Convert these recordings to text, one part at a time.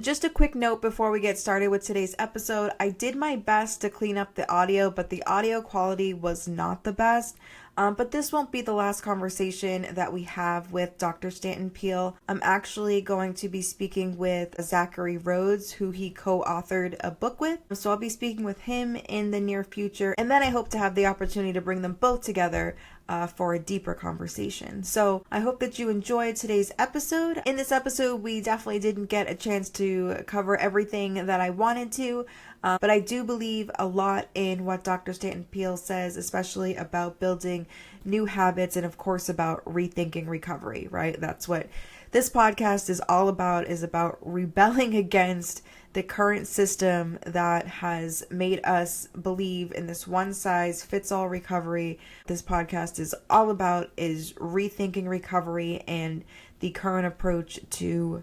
Just a quick note before we get started with today's episode. I did my best to clean up the audio, but the audio quality was not the best. But this won't be the last conversation that we have with Dr. Stanton Peele. I'm actually going to be speaking with Zachary Rhodes, who he co-authored a book with. So I'll be speaking with him in the near future. And then I hope to have the opportunity to bring them both together for a deeper conversation. So I hope that you enjoyed today's episode. In this episode, we definitely didn't get a chance to cover everything that I wanted to, but I do believe a lot in what Dr. Stanton Peele says, especially about building new habits and of course about rethinking recovery, right? That's what this podcast is all about, is about rebelling against the current system that has made us believe in this one size fits all recovery. This podcast is all about is rethinking recovery and the current approach to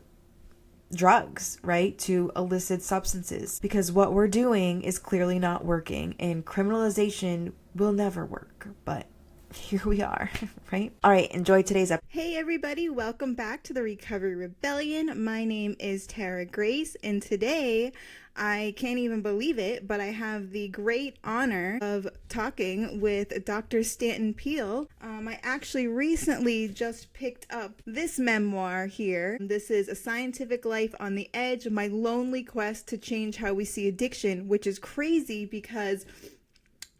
drugs, right? To illicit substances, because what we're doing is clearly not working and criminalization will never work. But here we are, right? All right, enjoy today's episode. Hey everybody, welcome back to the Recovery Rebellion. My name is Tara Grace, and today, I can't even believe it, but I have the great honor of talking with Dr. Stanton Peele. I actually recently just picked up this memoir here. This is A Scientific Life on the Edge, My Lonely Quest to Change How We See Addiction, which is crazy because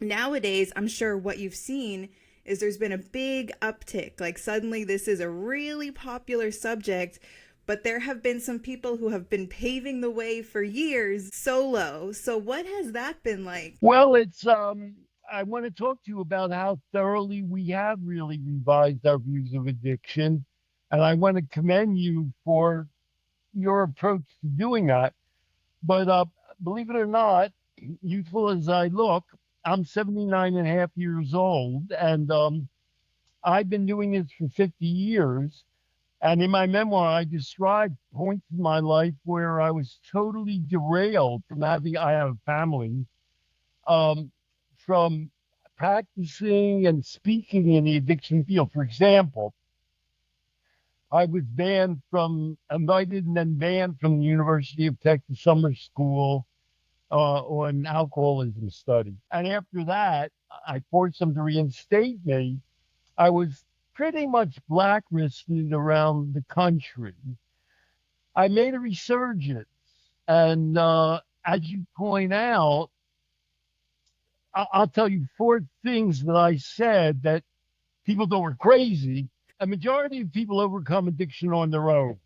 nowadays, I'm sure what you've seen is there's been a big uptick. Like suddenly this is a really popular subject, but there have been some people who have been paving the way for years solo. So what has that been like? Well, I want to talk to you about how thoroughly we have really revised our views of addiction. And I want to commend you for your approach to doing that. But believe it or not, youthful as I look, I'm 79 and a half years old, and I've been doing this for 50 years. And in my memoir, I describe points in my life where I was totally derailed from I have a family, from practicing and speaking in the addiction field. For example, I was invited and then banned from the University of Texas Summer School on alcoholism study. And after that, I forced them to reinstate me. I was pretty much blacklisted around the country. I made a resurgence. And as you point out, I'll tell you four things that I said that people thought were crazy. A majority of people overcome addiction on their own.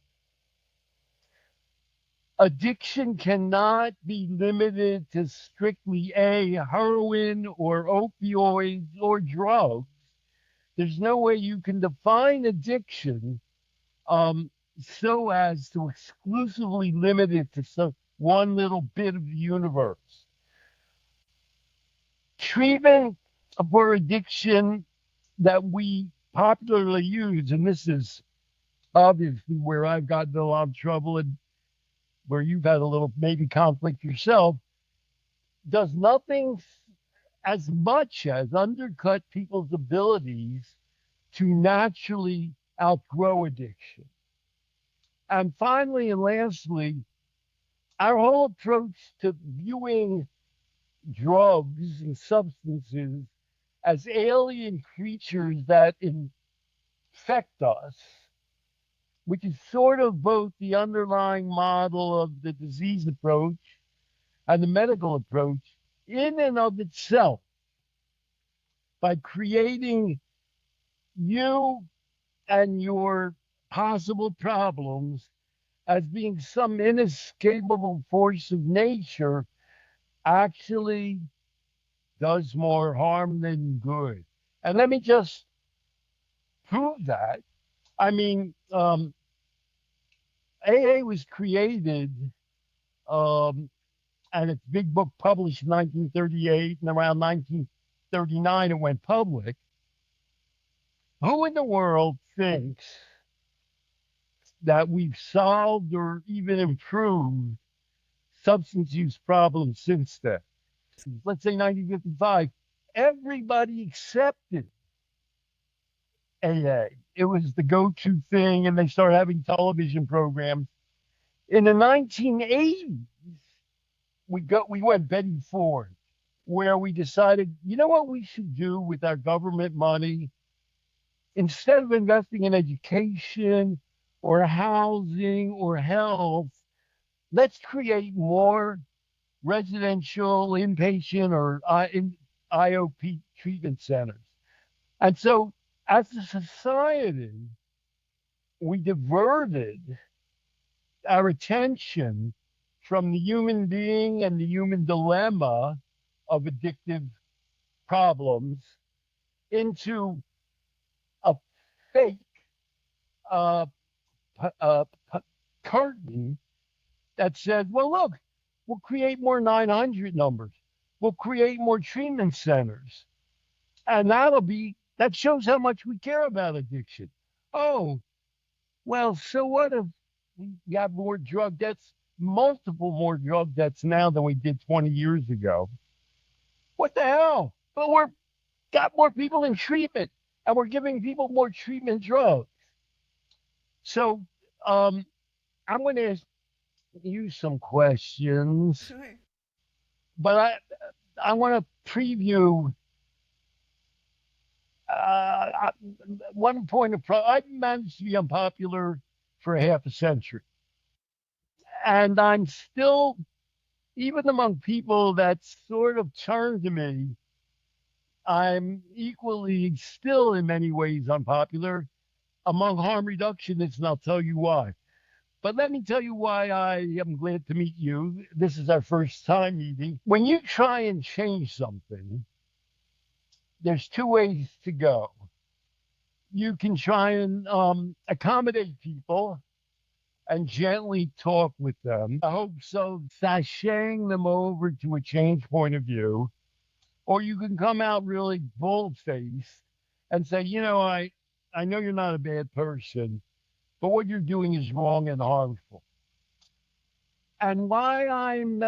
Addiction cannot be limited to strictly heroin or opioids or drugs. There's no way you can define addiction so as to exclusively limit it to one little bit of the universe. Treatment for addiction that we popularly use, and this is obviously where I've gotten in a lot of trouble and where you've had a little maybe conflict yourself, does nothing as much as undercut people's abilities to naturally outgrow addiction. And finally and lastly, our whole approach to viewing drugs and substances as alien creatures that infect us, which is sort of both the underlying model of the disease approach and the medical approach, in and of itself, by creating you and your possible problems as being some inescapable force of nature, actually does more harm than good. And let me just prove that. I mean, AA was created, and its big book published in 1938, and around 1939 it went public. Who in the world thinks that we've solved or even improved substance use problems since then? Let's say 1955, everybody accepted AA. It was the go-to thing, and they started having television programs. In the 1980s, we went Betty Ford, where we decided, you know what we should do with our government money? Instead of investing in education or housing or health, let's create more residential inpatient or IOP treatment centers. And so, as a society, we diverted our attention from the human being and the human dilemma of addictive problems into a fake uh, uh, curtain that said, well, look, we'll create more 900 numbers. We'll create more treatment centers. And that shows how much we care about addiction. Oh, well, so what if we got more drug deaths, multiple more drug deaths now than we did 20 years ago? What the hell? But we're got more people in treatment and we're giving people more treatment drugs. So I'm going to ask you some questions, Sure. but I want to preview uh, one point of I managed to be unpopular for half a century, and I'm still, even among people that sort of turn to me, I'm equally still in many ways unpopular among harm reductionists, and I'll tell you why. But let me tell you why I am glad to meet you. This is our first time meeting. When you try and change something, there's two ways to go. You can try and accommodate people and gently talk with them. I hope so, sashaying them over to a change point of view. Or you can come out really bold faced and say, I know you're not a bad person, but what you're doing is wrong and harmful. And why I'm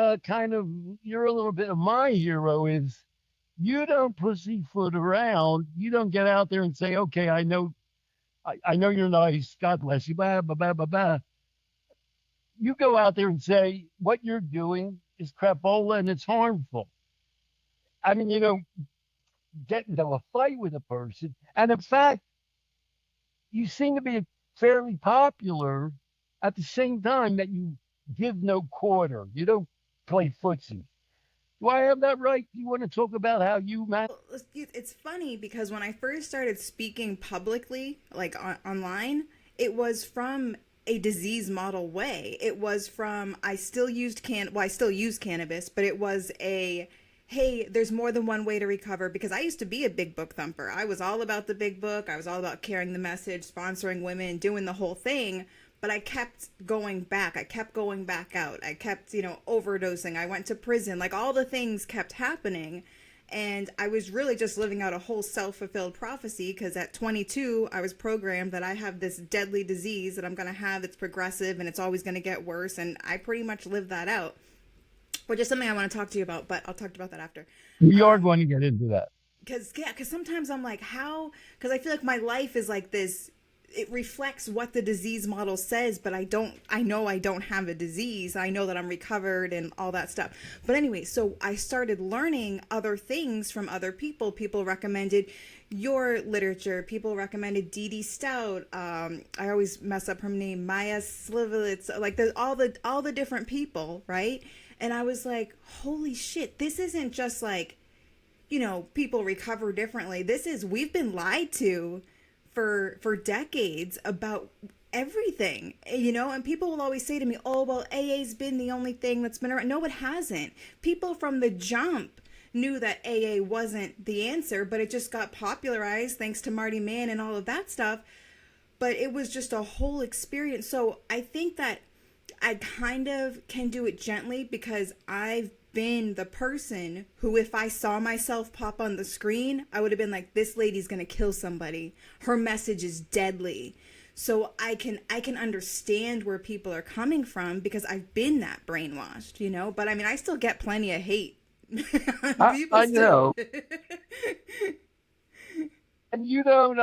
you're a little bit of my hero is you don't pussyfoot around. You don't get out there and say, okay, I know you're nice. God bless you. Blah, blah, blah, blah, blah. You go out there and say, what you're doing is crapola and it's harmful. I mean, get into a fight with a person. And in fact, you seem to be fairly popular at the same time that you give no quarter. You don't play footsie. Do I have that right? Do you want to talk about how you man? Well, it's funny because when I first started speaking publicly, like online, it was from a disease model way. It was from I still use cannabis, but it was a hey, there's more than one way to recover because I used to be a big book thumper. I was all about the big book. I was all about carrying the message, sponsoring women, doing the whole thing. But I kept going back. I kept going back out. I kept, overdosing. I went to prison. Like all the things kept happening. And I was really just living out a whole self-fulfilled prophecy because at 22, I was programmed that I have this deadly disease that I'm going to have that's progressive and it's always going to get worse. And I pretty much lived that out, which is something I want to talk to you about, but I'll talk about that after. We are going to get into that. Because sometimes I'm like, how? Because I feel like my life is like this. It reflects what the disease model says, but I know I don't have a disease. I know that I'm recovered and all that stuff. But anyway, so I started learning other things from other people. People recommended your literature. People recommended Dee Dee Stout. I always mess up her name, Maya Slivovitz, like all the different people, right? And I was like, holy shit, this isn't just like, people recover differently. We've been lied to for decades about everything, and people will always say to me, oh, well, AA's been the only thing that's been around. No, it hasn't. People from the jump knew that AA wasn't the answer, but it just got popularized thanks to Marty Mann and all of that stuff. But it was just a whole experience. So I think that I kind of can do it gently because I've been the person who, if I saw myself pop on the screen, I would have been like, this lady's gonna kill somebody. Her message is deadly. So I can understand where people are coming from because I've been that brainwashed, But I mean, I still get plenty of hate. People I still. know. And you don't,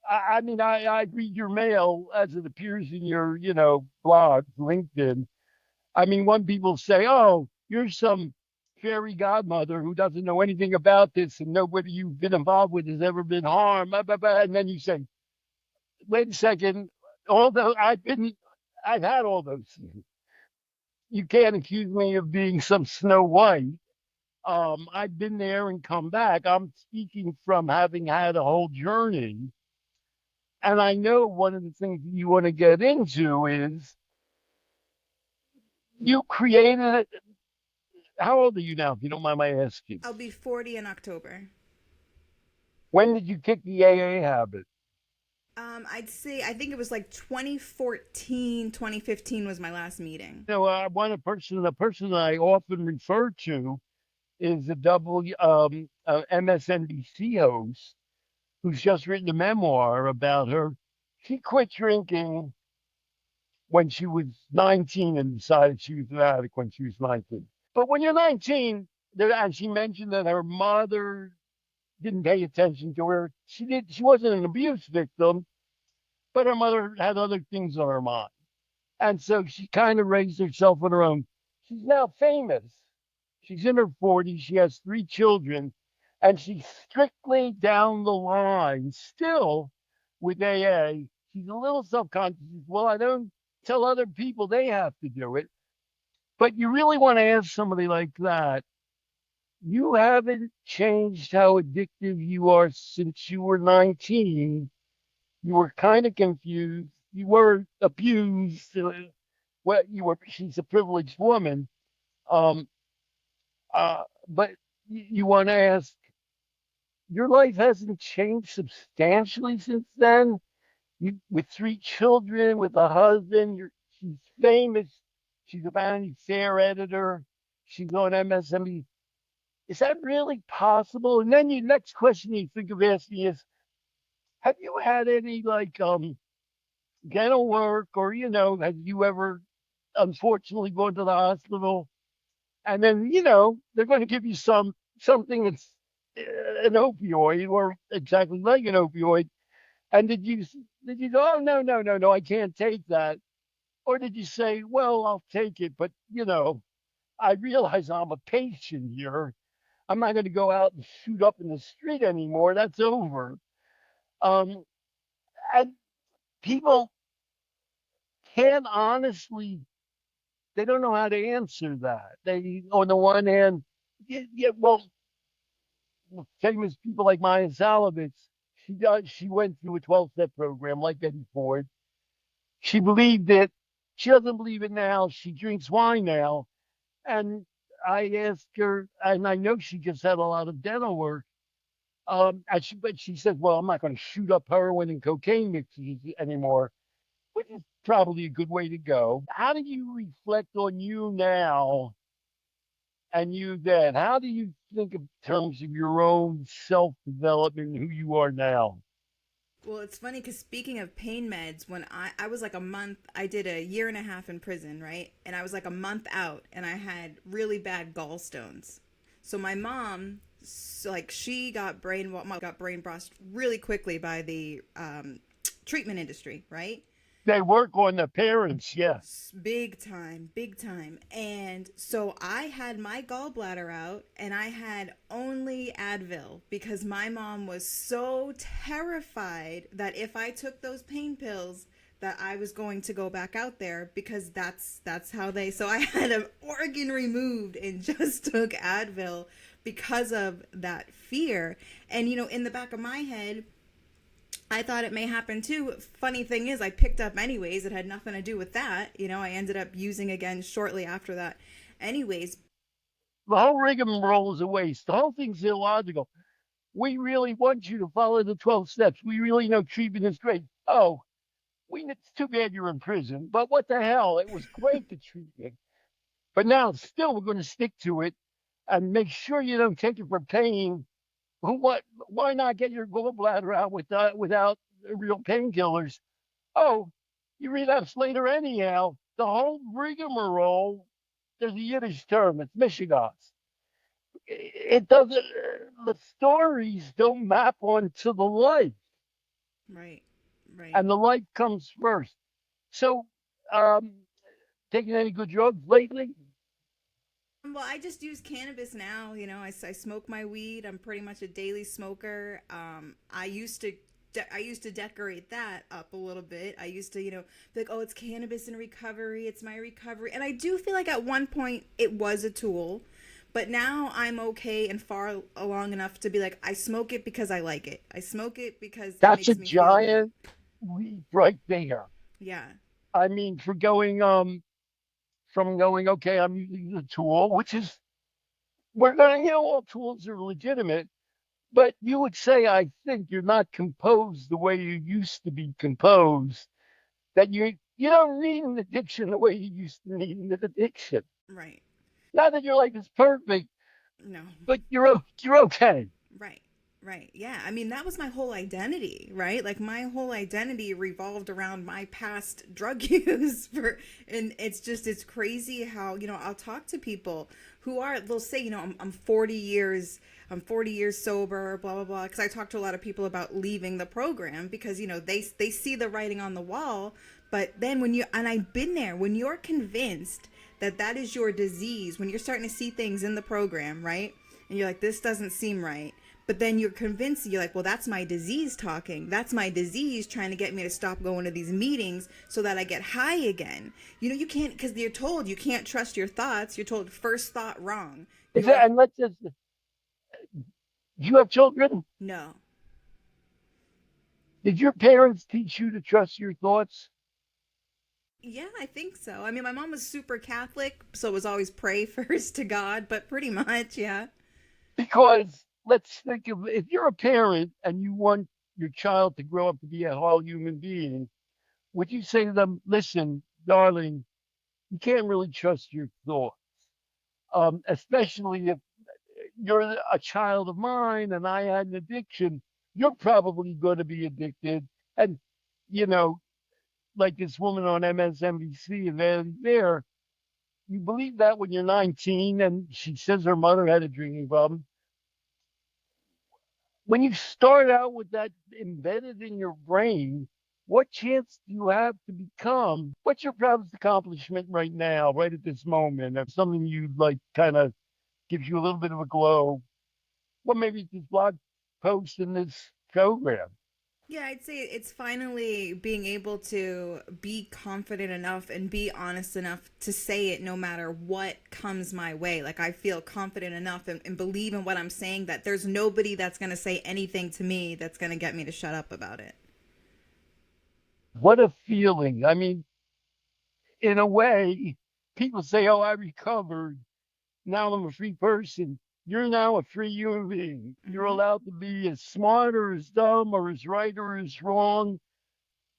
I mean, I read your mail as it appears in your, blog, LinkedIn. I mean, when people say, "Oh, you're some fairy godmother who doesn't know anything about this, and nobody you've been involved with has ever been harmed," blah, blah, blah, and then you say, "Wait a second, although I've had all those things. You can't accuse me of being some Snow White. I've been there and come back. I'm speaking from having had a whole journey, and I know one of the things you want to get into is you created. How old are you now, if you don't mind my asking? I'll be 40 in October. When did you kick the AA habit? I'd say, I think it was like 2014, 2015 was my last meeting. The person I often refer to is a MSNBC host who's just written a memoir about her. She quit drinking when she was 19 and decided she was an addict when she was 19. But when you're 19, and she mentioned that her mother didn't pay attention to her. She wasn't an abuse victim, but her mother had other things on her mind. And so she kind of raised herself on her own. She's now famous. She's in her 40s. She has 3 children, and she's strictly down the line still with AA. She's a little self-conscious. Well, I don't tell other people they have to do it. But you really want to ask somebody like that, you haven't changed how addictive you are since you were 19. You were kind of confused. You were abused. She's a privileged woman. Um, but you want to ask, your life hasn't changed substantially since then. With 3 children, with a husband, she's famous. She's a Vanity Fair editor. She's on MSNBC. Is that really possible? And then your next question you think of asking is, have you had any like dental work, or have you ever unfortunately gone to the hospital? And then they're going to give you something that's an opioid or exactly like an opioid. And did you go, oh, no, no, no, no, I can't take that? Or did you say, well, I'll take it, but I realize I'm a patient here. I'm not going to go out and shoot up in the street anymore. That's over. Um, and people can't honestly, they don't know how to answer that. They, on the one hand, yeah, well, famous people like Maya Salovitz, she went through a 12-step program like Betty Ford. She believed it. She doesn't believe it now. She drinks wine now. And I asked her, and I know she just had a lot of dental work. But she said, "Well, I'm not going to shoot up heroin and cocaine mixes anymore," which is probably a good way to go. How do you reflect on you now and you then? How do you think in terms of your own self development, who you are now? Well, it's funny because speaking of pain meds, when I was like a month, I did a year and a half in prison, right? And I was like a month out and I had really bad gallstones. So my mom, like she got brainwashed really quickly by the treatment industry, right? They work on the parents, yeah. Big time, big time. And so I had my gallbladder out and I had only Advil because my mom was so terrified that if I took those pain pills that I was going to go back out there because that's how they, so I had an organ removed and just took Advil because of that fear. And in the back of my head, I thought it may happen too. Funny thing is, I picked up anyways. It had nothing to do with that. I ended up using again shortly after that, anyways. The whole rigmarole is a waste. The whole thing's illogical. We really want you to follow the 12 steps. We really know treatment is great. Oh, it's too bad you're in prison, but what the hell? It was great, the treatment. But now, still, we're going to stick to it and make sure you don't take it for pain. Why not get your gallbladder out without real painkillers? Oh, you relapse later anyhow. The whole rigmarole, there's a Yiddish term, it's mishigas. It doesn't, the stories don't map onto the life. Right. Right. and the life comes first. So, um, taking any good drugs lately? Well, I just use cannabis now. I smoke my weed. I'm pretty much a daily smoker. I used to decorate that up a little bit. I used to, be like, oh, it's cannabis in recovery. It's my recovery. And I do feel like at one point it was a tool, but now I'm okay and far along enough to be like, I smoke it because I like it. I smoke it because it That's a makes me feel good. giant leap right there. Yeah. I mean, for going from going, okay, I'm using the tool, which is we're gonna, all tools are legitimate, but you would say, I think you're not composed the way you used to be composed, that you don't need an addiction the way you used to need an addiction. Right. Not that your life is perfect, No. but you're okay. Right. Right. Yeah. I mean, that was my whole identity, right? Like my whole identity revolved around my past drug use and it's crazy how, I'll talk to people they'll say, I'm 40 years sober, blah, blah, blah. Cause I talk to a lot of people about leaving the program because, they see the writing on the wall. But then and I've been there, when you're convinced that that is your disease, when you're starting to see things in the program, right? And you're like, this doesn't seem right. But then you're convinced, you're like, well, that's my disease talking. That's my disease trying to get me to stop going to these meetings so that I get high again. You can't, because you're told you can't trust your thoughts. You're told first thought wrong. And let's just, you have children? No. Did your parents teach you to trust your thoughts? Yeah, I think so. I mean, my mom was super Catholic, so it was always pray first to God, but pretty much, yeah. Because let's think of if you're a parent and you want your child to grow up to be a whole human being, would you say to them, listen, darling, you can't really trust your thoughts, especially if you're a child of mine and I had an addiction, you're probably going to be addicted. And, you know, like this woman on MSNBC and there, you believe that when you're 19 and she says her mother had a drinking problem. When you start out with that embedded in your brain, what chance do you have to become? What's your proudest accomplishment right now, right at this moment? If something you like kind of gives you a little bit of a glow, well, maybe it's this blog post in this program. Yeah, I'd say it's finally being able to be confident enough and be honest enough to say it no matter what comes my way. Like, I feel confident enough and believe in what I'm saying that there's nobody that's going to say anything to me that's going to get me to shut up about it. What a feeling. I mean, in a way, people say, oh, I recovered. Now I'm a free person. You're now a free human being. You're Hmm. allowed to be as smart or as dumb or as right or as wrong.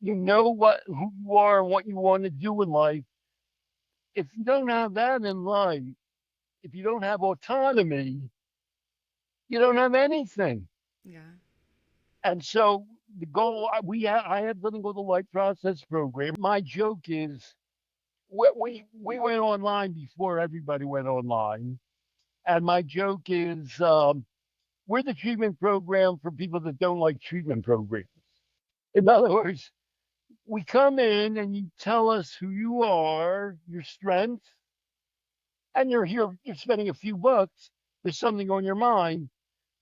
You know who you are and what you want to do in life. If you don't have that in life, if you don't have autonomy, you don't have anything. Yeah. And so the goal I had something called the Life Process Program. My joke is we went online before everybody went online, and my joke is we're the treatment program for people that don't like treatment programs. In other words, we come in and you tell us who you are, your strengths, and you're here, you're spending a few bucks. There's something on your mind.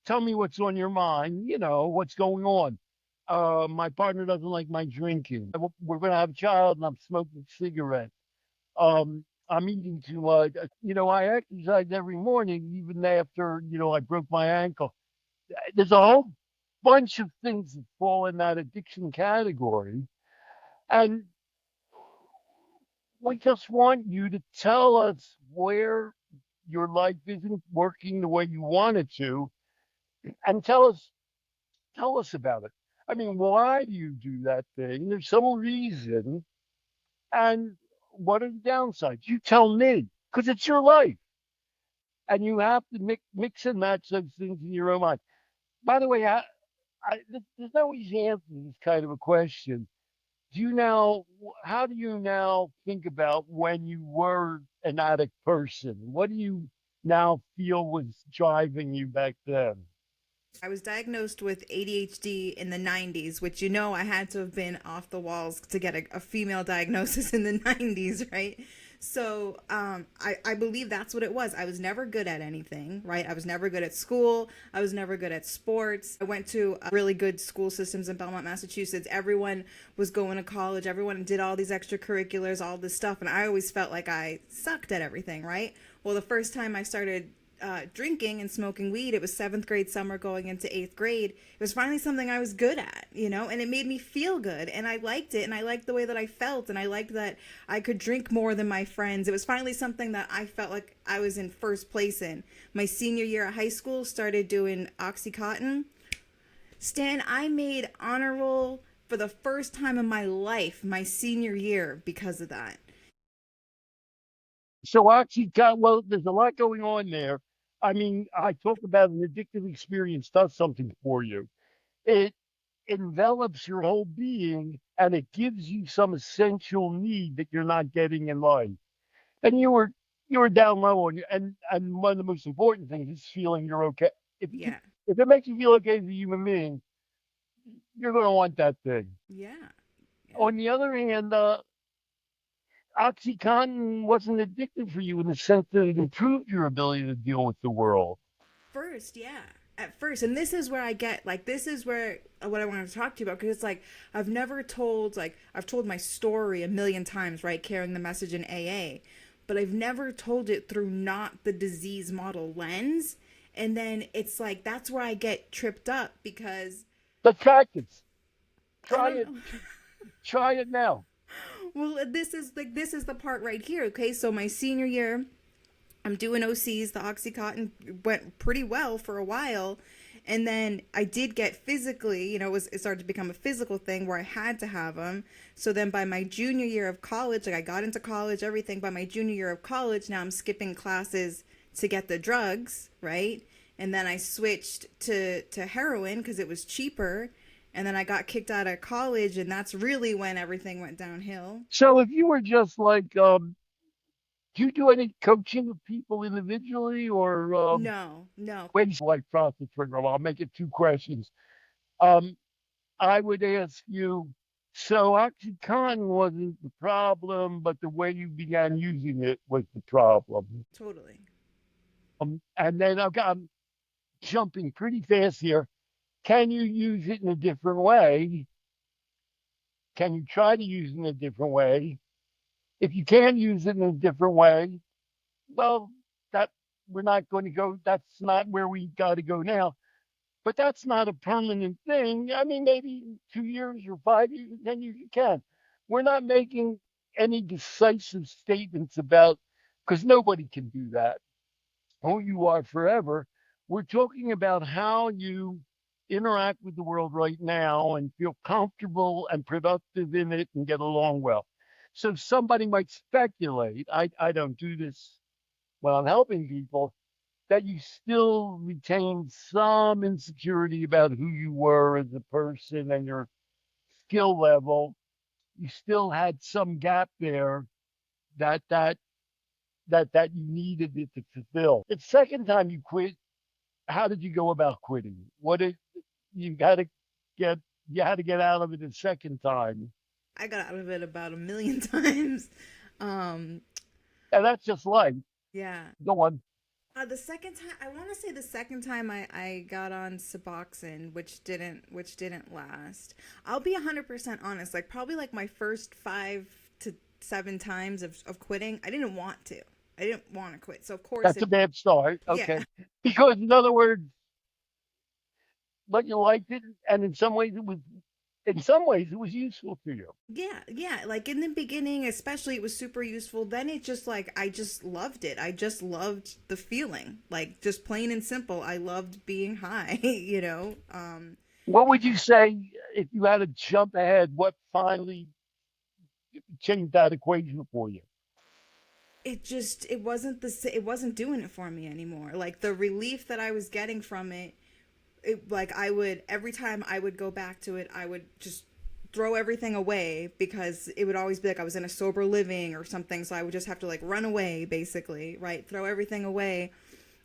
Tell me what's on your mind, what's going on. My partner doesn't like my drinking. We're going to have a child and I'm smoking cigarettes. I'm eating too much. I exercise every morning, even after, I broke my ankle. There's a whole bunch of things that fall in that addiction category. And we just want you to tell us where your life isn't working the way you want it to and tell us about it. I mean, why do you do that thing? There's some reason. And what are the downsides? You tell me, because it's your life. And you have to mix and match those things in your own mind. By the way, there's no easy answer to this kind of a question. How do you now think about when you were an addict person? What do you now feel was driving you back then? I was diagnosed with ADHD in the 90s, which I had to have been off the walls to get a female diagnosis in the 90s, right? So I believe that's what it was. I was never good at anything, right? I was never good at school. I was never good at sports. I went to really good school systems in Belmont, Massachusetts. Everyone was going to college. Everyone did all these extracurriculars, all this stuff. And I always felt like I sucked at everything, right? Well, the first time I started drinking and smoking weed, it was seventh grade summer going into eighth grade. It was finally something I was good at, and it made me feel good. And I liked it. And I liked the way that I felt. And I liked that I could drink more than my friends. It was finally something that I felt like I was in first place in. My senior year of high school, started doing Oxycontin. Stan, I made honor roll for the first time in my life my senior year because of that. So Oxycontin, well, there's a lot going on there. I mean, I talk about an addictive experience does something for you. It envelops your whole being and it gives you some essential need that you're not getting in life. And you were down low on you, and one of the most important things is feeling you're okay. Yeah. If it makes you feel okay as a human being, you're going to want that thing. Yeah. Yeah. On the other hand, OxyContin wasn't addictive for you in the sense that it improved your ability to deal with the world. First, yeah. At first, and this is where I get like this is where what I wanted to talk to you about, because it's like I've told my story a million times, right, carrying the message in AA, but I've never told it through not the disease model lens. And then it's like that's where I get tripped up because Let's practice. I Try don't it. know. Try it now. Well, this is the part right here. Okay, so my senior year, I'm doing OCs. The Oxycontin went pretty well for a while. And then I did get physically, it started to become a physical thing where I had to have them. So then by my junior year of college, like I got into college, everything. By my junior year of college, now I'm skipping classes to get the drugs, right? And then I switched to heroin because it was cheaper. And then I got kicked out of college, and that's really when everything went downhill. So if you were just like, do you do any coaching of people individually or No, no, wait, like process trigger? I'll make it two questions. Um, I would ask you, so OxyContin wasn't the problem, but the way you began using it was the problem. totally. And then I'm jumping pretty fast here. Can you use it in a different way? Can you try to use it in a different way? If you can use it in a different way, well, that we're not going to go. That's not where we got to go now. But that's not a permanent thing. I mean, maybe in 2 years or 5 years, 10 years, you can. We're not making any decisive statements about because nobody can do that. Who you are forever. We're talking about how you interact with the world right now and feel comfortable and productive in it and get along well. So somebody might speculate, I don't do this when I'm helping people, that you still retain some insecurity about who you were as a person and your skill level. You still had some gap there that that that you needed it to fulfill. The second time you quit, how did you go about quitting? What did you got to get? You had to get out of it a second time, I got out of it about a million times. Um, and that's just life. yeah. Go on. The second time, I want to say the second time I got on Suboxone, which didn't last. I'll be 100% honest. Like probably like my first 5 to 7 times of quitting, I didn't want to. I didn't want to quit. So of course That's a it, bad start. yeah. Okay, because in other words, but you liked it, and in some ways it was useful to you. Yeah, yeah. Like in the beginning, especially, it was super useful. Then it just like I just loved it. I just loved the feeling. Like just plain and simple. I loved being high, you know. What would you say if you had to jump ahead? What finally changed that equation for you? it wasn't doing it for me anymore. Like the relief that I was getting from it like I would every time I would go back to it, I would just throw everything away because it would always be like I was in a sober living or something, so I would just have to like run away basically, right? Throw everything away.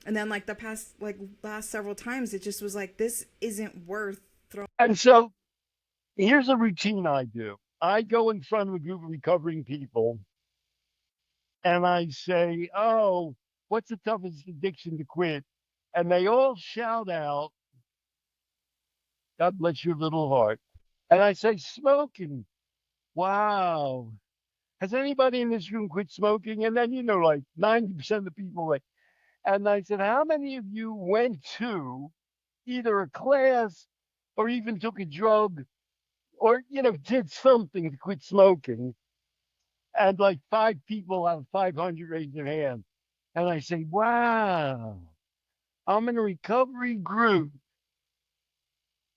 And then like the past like last several times it just was like this isn't worth throwing. And so here's a routine I do. I go in front of a group of recovering people and I say, "Oh, what's the toughest addiction to quit?" And they all shout out, "God bless your little heart." And I say, "Smoking." Wow. Has anybody in this room quit smoking? And then, like 90% of the people, like, and I said, how many of you went to either a class or even took a drug or, did something to quit smoking? And like 5 people out of 500 raised their hand. And I say, wow, I'm in a recovery group.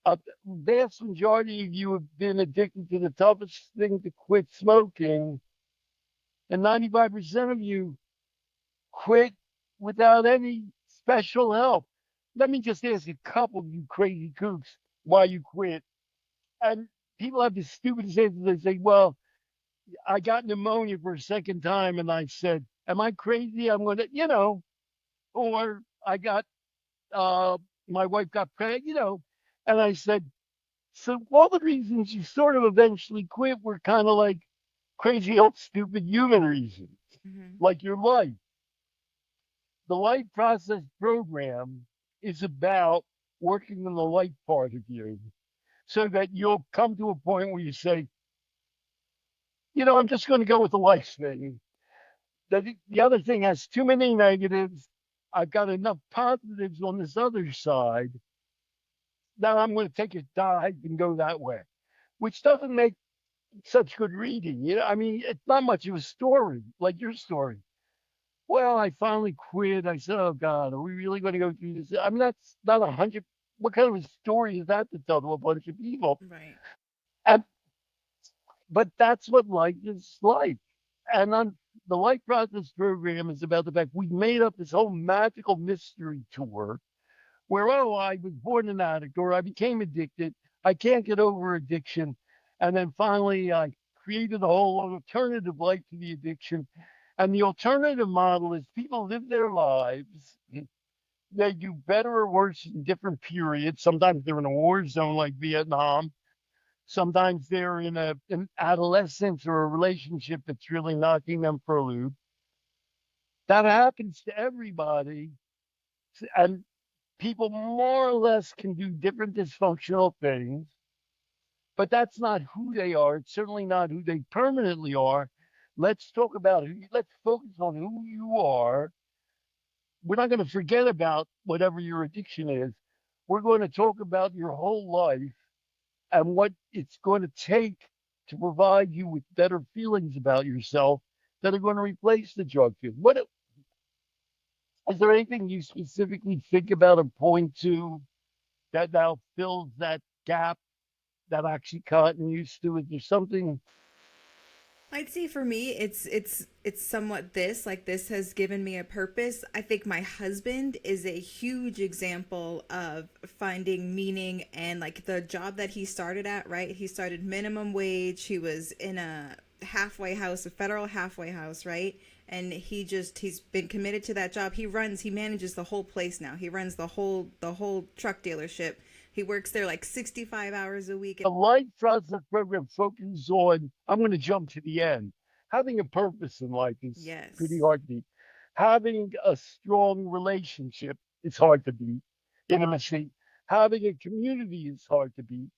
A vast majority of you have been addicted to the toughest thing to quit smoking. And 95% of you quit without any special help. Let me just ask a couple of you crazy kooks why you quit. And people have the stupidest answers. They say, well, I got pneumonia for a second time. And I said, am I crazy? I'm going to, or I got, my wife got pregnant, and I said, so all the reasons you sort of eventually quit were kind of like crazy old stupid human reasons, Mm-hmm. like your life. The life process program is about working on the life part of you so that you'll come to a point where you say, I'm just going to go with the life thing. The other thing has too many negatives. I've got enough positives on this other side. Now I'm going to take a dive and go that way, which doesn't make such good reading. I mean, it's not much of a story like your story. Well, I finally quit. I said, "Oh God, are we really going to go through this?" I mean, that's not 100. What kind of a story is that to tell to a bunch of people? Right. And but that's what life is like. And on the life process program is about the fact we made up this whole magical mystery tour where, oh, I was born an addict or I became addicted. I can't get over addiction. And then finally, I created a whole alternative life to the addiction. And the alternative model is people live their lives. They do better or worse in different periods. Sometimes they're in a war zone like Vietnam. Sometimes they're in an adolescence or a relationship that's really knocking them for a loop. That happens to everybody. And people more or less can do different dysfunctional things, but that's not who they are. It's certainly not who they permanently are. Let's talk about let's focus on who you are. We're not going to forget about whatever your addiction is. We're going to talk about your whole life and what it's going to take to provide you with better feelings about yourself that are going to replace the drug feel. Is there anything you specifically think about or point to that now fills that gap that actually Cotton used to? Is there something? I'd say for me, it's somewhat this. Like this has given me a purpose. I think my husband is a huge example of finding meaning and like the job that he started at. Right, he started minimum wage. He was in a halfway house, a federal halfway house, right? And he's been committed to that job. He manages the whole place now. He runs the whole truck dealership. He works there like 65 hours a week. The life process program focuses on, I'm going to jump to the end. Having a purpose in life is pretty Yes, hard to beat. Having a strong relationship is hard to beat. Intimacy. Having a community is hard to beat.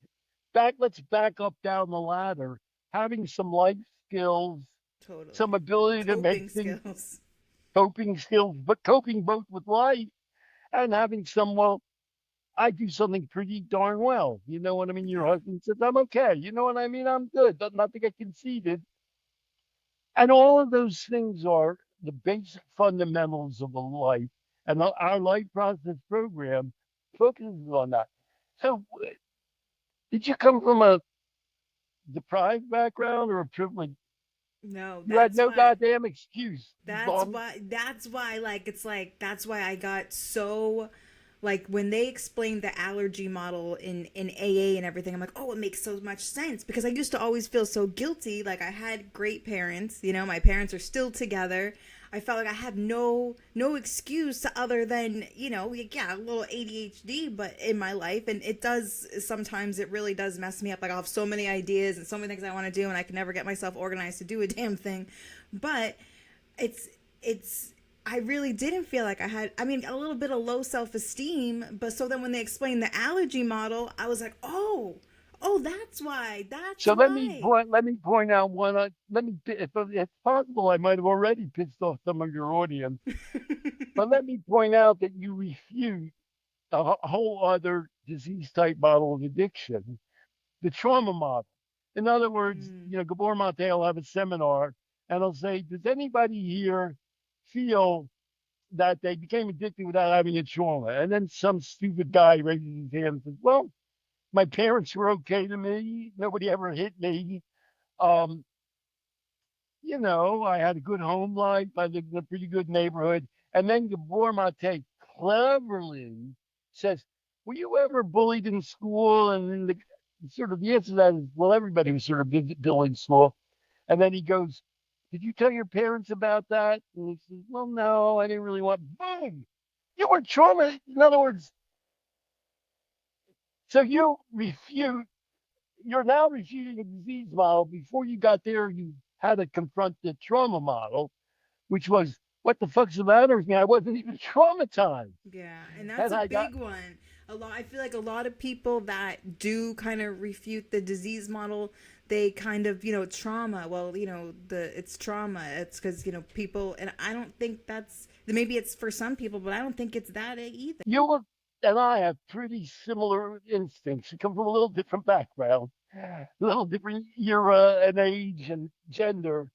Let's back up down the ladder. Having some life skills, some totally. ability to make Coping things, skills. coping skills, but coping both with life and having some, well, I do something pretty darn well. You know what I mean? Your Yeah. husband says, I'm okay. You know what I mean? I'm good. Not to get conceited. And all of those things are the basic fundamentals of a life. And our life process program focuses on that. So, did you come from a deprived background or a privileged? No, You had that's no why goddamn excuse. that's why I got so like when they explained the allergy model in AA and everything, I'm like, oh, it makes so much sense because I used to always feel so guilty. Like I had great parents, my parents are still together. I felt like I had no excuse to other than, yeah, a little ADHD, but in my life, and it does sometimes, it really does mess me up. Like I'll have so many ideas and so many things I want to do, and I can never get myself organized to do a damn thing. But it's I really didn't feel like I had, I mean, a little bit of low self-esteem, but so then when they explained the allergy model, I was like, oh, that's why. That's So why. let me point out one. If it's possible, I might have already pissed off some of your audience. But let me point out that you refute a whole other disease type model of addiction, the trauma model. In other words, Mm. Gabor Mate will have a seminar and he'll say, does anybody here feel that they became addicted without having a trauma? And then some stupid guy raises his hand and says, well, my parents were okay to me. Nobody ever hit me. Um, I had a good home life. I lived in a pretty good neighborhood. And then Gabor Mate cleverly says, were you ever bullied in school? And then the answer to that is, well, everybody was sort of bullied in school. And then he goes, did you tell your parents about that? And he says, well, no, I didn't really want, boom, you were traumatized. In other words, so you're now refuting a disease model. Before you got there, you had to confront the trauma model, which was, what the fuck's the matter with me? I wasn't even traumatized. Yeah, and that's And a I got, big one. I feel like a lot of people that do kind of refute the disease model, they kind of, trauma. Well, it's trauma. It's because, people, and I don't think that's, maybe it's for some people, but I don't think it's that either. you and I have pretty similar instincts. We come from a little different background, a little different era and age and gender.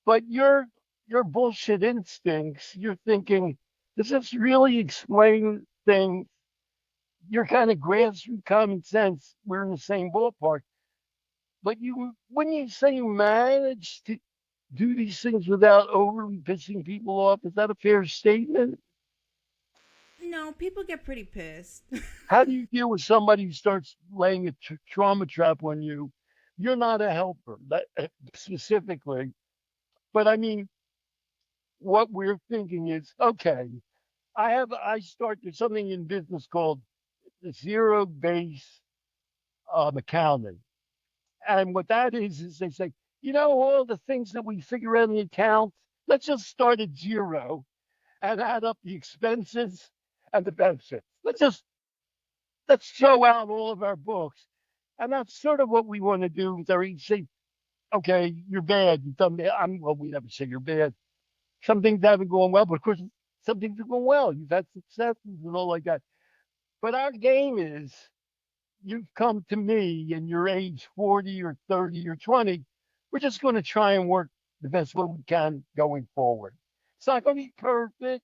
But your bullshit instincts, you're thinking, does this really explain things? You're kind of grassroots common sense. We're in the same ballpark. But when you say you manage to do these things without overly pissing people off, is that a fair statement? No, people get pretty pissed. How do you deal with somebody who starts laying a trauma trap on you? You're not a helper, specifically. But I mean, what we're thinking is, okay, there's something in business called zero base accounting. And what that is they say, all the things that we figure out in the account, let's just start at zero and add up the expenses and the benefits. Let's throw out all of our books. And that's sort of what we want to do. They say, okay, you're bad. You've done bad. Well, we never say you're bad. Some things haven't gone well, but of course, some things have gone well. You've had successes and all like that. But our game is, you've come to me and you're age 40 or 30 or 20. We're just going to try and work the best way we can going forward. It's not going to be perfect.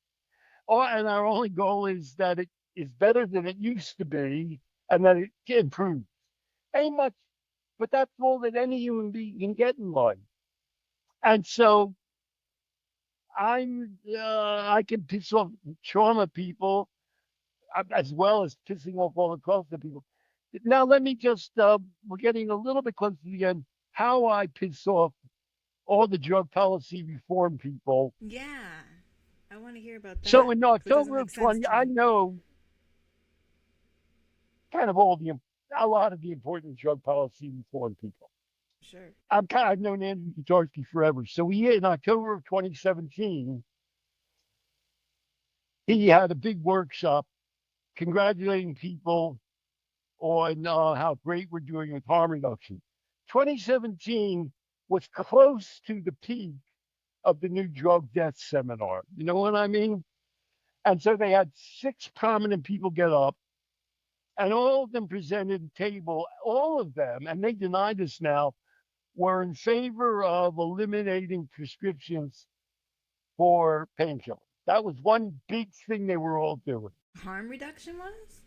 And our only goal is that it is better than it used to be and that it improves. Ain't much, but that's all that any human being can get in life. And so I can piss off trauma people as well as pissing off all across the people. Now, let me just, we're getting a little bit close to the end. How I piss off all the drug policy reform people. Yeah, I want to hear about So that. in 'Cause it doesn't October make of sense 20, to I me. know kind of a lot of the important drug policy reform people. Sure. I've known Andrew Kutarski forever. So in October of 2017, he had a big workshop congratulating people on how great we're doing with harm reduction. 2017 was close to the peak of the new drug death seminar. You know what I mean? And so they had six prominent people get up, and all of them presented a table. All of them, and they deny this now, were in favor of eliminating prescriptions for painkillers. That was one big thing they were all doing. Harm reduction was?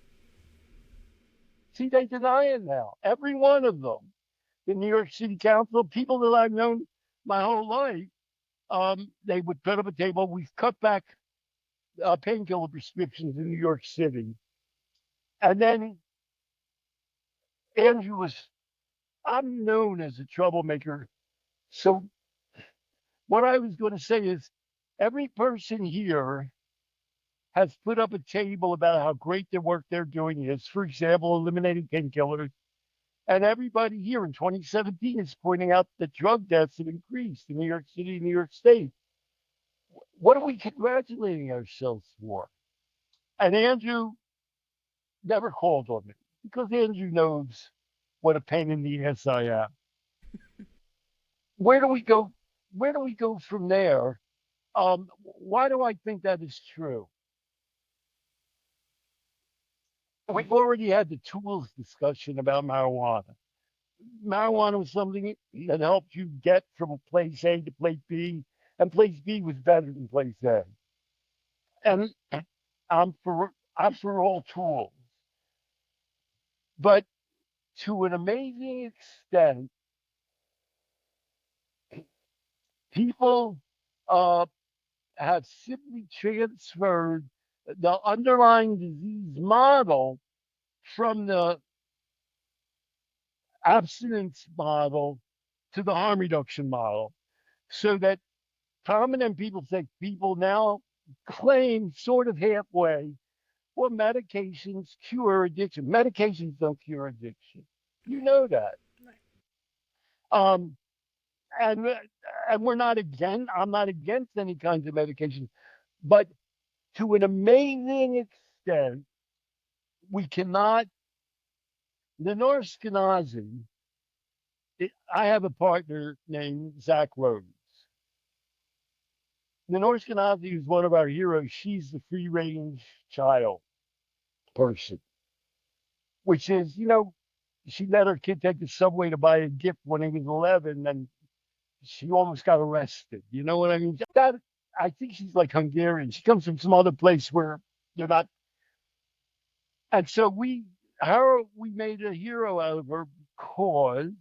See, they deny it now. Every one of them. The New York City Council, people that I've known my whole life, they would put up a table. We've cut back painkiller prescriptions in New York City. And then Andrew was, I'm known as a troublemaker. So what I was going to say is, Every person here has put up a table about how great the work they're doing is. For example, eliminating painkillers. And everybody here in 2017 is pointing out that drug deaths have increased in New York City, New York State. What are we congratulating ourselves for? And Andrew never called on me because Andrew knows what a pain in the ass I am. Where do we go? Where do we go from there? Why do I think that is true? We've already had the tools discussion about marijuana. Marijuana was something that helped you get from place A to place B, and place B was better than place A. And I'm for all tools, but to an amazing extent, people uh, have simply transferred the underlying disease model from the abstinence model to the harm reduction model, so that prominent people now claim sort of halfway, well, medications cure addiction. Medications don't cure addiction. You know that. Um, and and we're not against. I'm not against any kinds of medication, but to an amazing extent, we cannot. Lenore Skenazy. I have a partner named Zach Rhodes. Lenore Skenazy is one of our heroes. She's the free range child person, which is, she let her kid take the subway to buy a gift when he was 11, and she almost got arrested. You know what I mean? That I think she's like Hungarian. She comes from some other place where they're not. And so we made a hero out of her because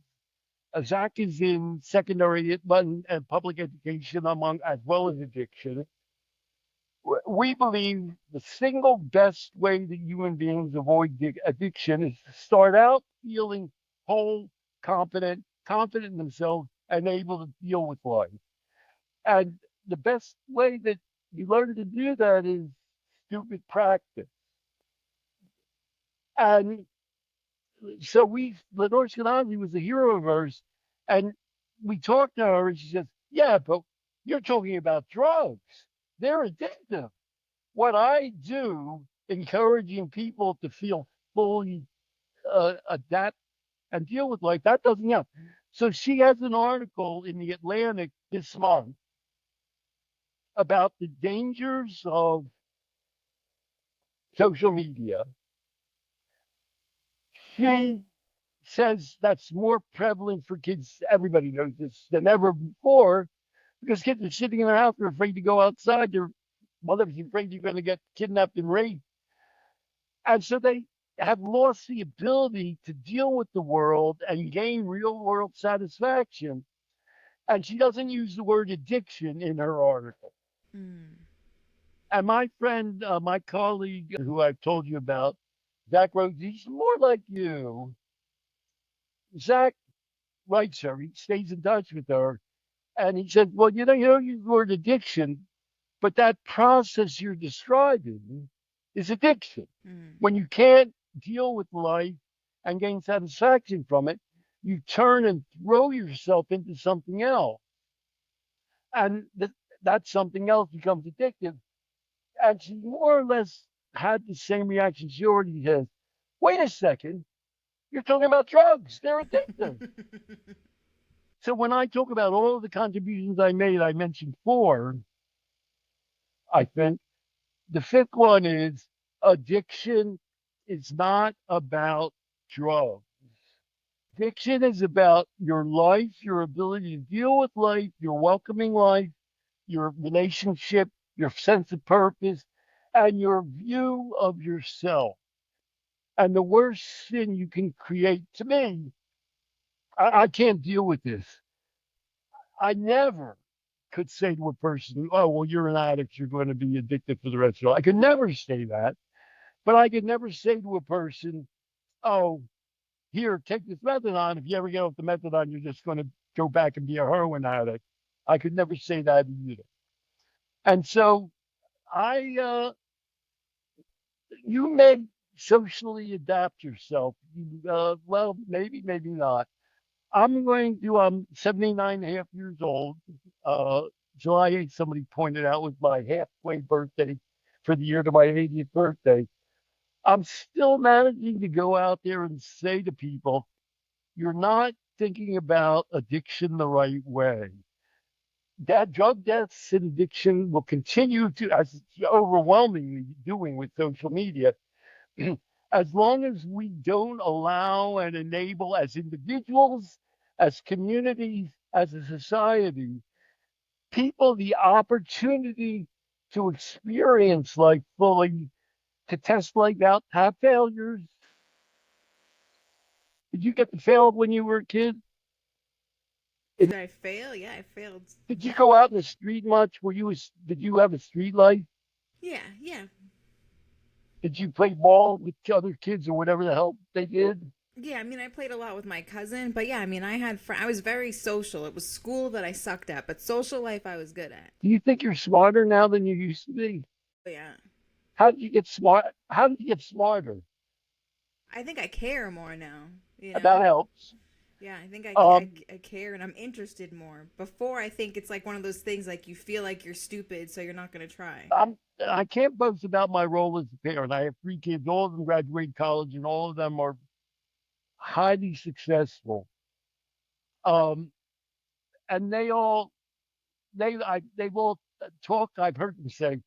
Zach is in secondary and public education among as well as addiction. We believe the single best way that human beings avoid addiction is to start out feeling whole, confident in themselves, and able to deal with life. And the best way that you learn to do that is stupid practice. And so Lenore Skenazy was a hero of ours, and we talked to her, and she says, "Yeah, but you're talking about drugs. They're addictive. What I do, encouraging people to feel fully adapt and deal with life, that doesn't help." So she has an article in the Atlantic this month about the dangers of social media. She says that's more prevalent for kids, everybody knows this, than ever before, because kids are sitting in their house, they're afraid to go outside, their mother's afraid you're going to get kidnapped and raped. And so they have lost the ability to deal with the world and gain real world satisfaction. And she doesn't use the word addiction in her article. Mm. And my friend, my colleague who I've told you about, Zach Rhodes, he's more like you. Zach writes her, he stays in touch with her. And he said, well, you don't use the word addiction, but that process you're describing is addiction. Mm. When you can't deal with life and gain satisfaction from it, you turn and throw yourself into something else. And that something else becomes addictive. And she more or less had the same reaction she already has. Wait a second, you're talking about drugs. They're addictive. So when I talk about all of the contributions I made, I mentioned four, I think. The fifth one is addiction is not about drugs. Addiction is about your life, your ability to deal with life, your welcoming life, your relationship, your sense of purpose, and your view of yourself. And the worst sin you can create, to me, I can't deal with this. I never could say to a person, oh, well, you're an addict, you're going to be addicted for the rest of your life. I could never say that. But I could never say to a person, oh, here, take this methadone. If you ever get off the methadone, you're just going to go back and be a heroin addict. I could never say that either. And so I, you may socially adapt yourself. Well, maybe, maybe not. I'm 79 and a half years old. Uh, July 8th, somebody pointed out, was my halfway birthday for the year to my 80th birthday. I'm still managing to go out there and say to people, you're not thinking about addiction the right way. That drug deaths and addiction will continue to, as it's overwhelmingly doing with social media, as long as we don't allow and enable, as individuals, as communities, as a society, people the opportunity to experience life fully, to test life out, have failures. Did you get to fail when you were a kid? Did I fail? Yeah, I failed. Did you go out in the street much? Did you have a street life? Yeah, yeah. Did you play ball with other kids or whatever the hell they did? Yeah, I mean, I played a lot with my cousin, but yeah, I mean, I was very social. It was school that I sucked at, but social life I was good at. Do you think you're smarter now than you used to be? But yeah, How did you get smart? How did you get smarter? I think I care more now, you That know? helps. Yeah, I think Um, I care and I'm interested more. Before, I think it's like one of those things like you feel like you're stupid, so you're not going to try. I can't boast about my role as a parent. I have three kids, all of them graduated college, and all of them are highly successful. Um, and they've all talk. I've heard them say,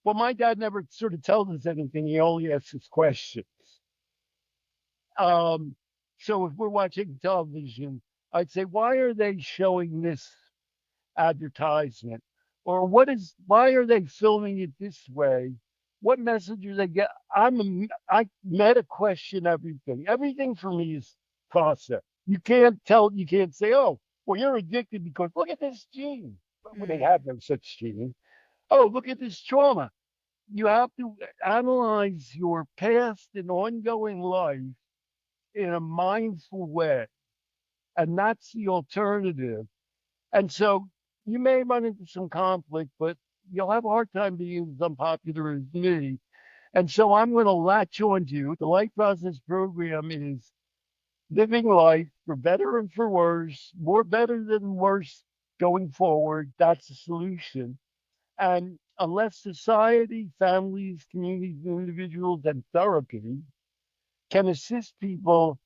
"Well, my dad never sort of tells us anything. He only asks us questions." Um, so if we're watching television, I'd say, "Why are they showing this advertisement?" Or why are they filming it this way? What message are they get? I meta question everything. Everything for me is process. You can't say, oh, well, you're addicted because look at this gene. Well, they Mm. have no such gene. Oh, look at this trauma. You have to analyze your past and ongoing life in a mindful way. And that's the alternative. And so you may run into some conflict, but you'll have a hard time being as unpopular as me. And so I'm going to latch on to you. The Life Process program is living life for better and for worse, more better than worse going forward. That's the solution. And unless society, families, communities, individuals, and therapy can assist people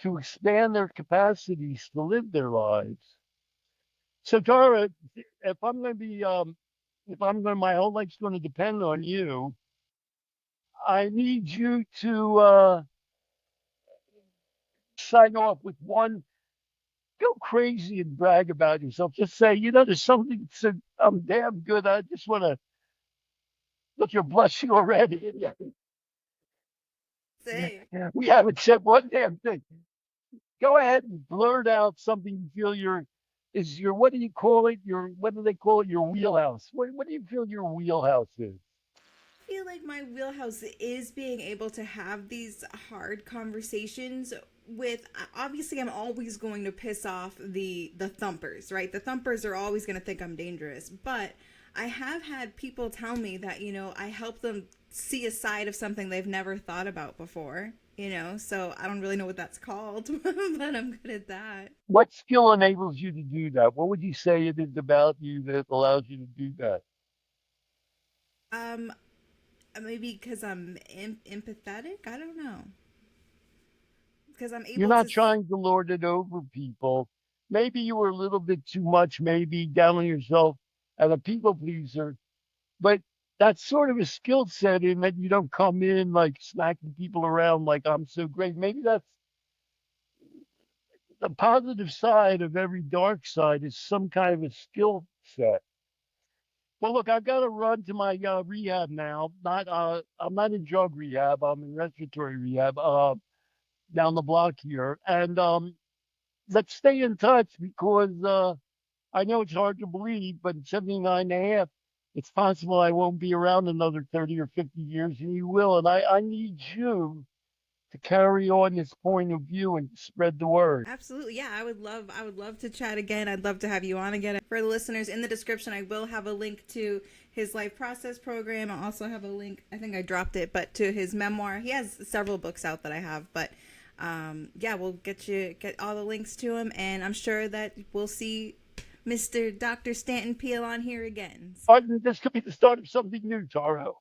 to expand their capacities to live their lives. So, Tara, if I'm going to be, if I'm going, my whole life's going to depend on you. I need you to sign off with one. Go crazy and brag about yourself. Just say, there's something. So I'm damn good. I just want to look. You're blushing already. Say. We haven't said one damn thing. Go ahead and blurt out something you feel is your, what do you call it? What do they call it? Your wheelhouse. What do you feel your wheelhouse is? I feel like my wheelhouse is being able to have these hard conversations with obviously I'm always going to piss off the thumpers, right? The thumpers are always going to think I'm dangerous, but I have had people tell me that, I help them see a side of something they've never thought about before, so I don't really know what that's called, but I'm good at that. What skill enables you to do that? What would you say it is about you that allows you to do that? Um, Maybe because I'm empathetic. I don't know. Because I'm You're able to. not trying to lord it over people. Maybe you were a little bit too much, maybe down on yourself and a people pleaser, but that's sort of a skill set in that you don't come in like smacking people around like I'm so great. Maybe that's the positive side of every dark side is some kind of a skill set. Well, look, I've got to run to my rehab now. I'm not in drug rehab. I'm in respiratory rehab down the block here, and let's stay in touch because I know it's hard to believe, but at 79 and a half, it's possible I won't be around another 30 or 50 years, and you will. And I need you to carry on this point of view and spread the word. Absolutely. Yeah, I would love to chat again. I'd love to have you on again. For the listeners, in the description I will have a link to his life process program. I also have a link. I think I dropped it, but to his memoir. He has several books out that I have, but yeah, we'll get all the links to him, and I'm sure that we'll see Mr. Dr. Stanton Peele on here again. This could be the start of something new, Taro.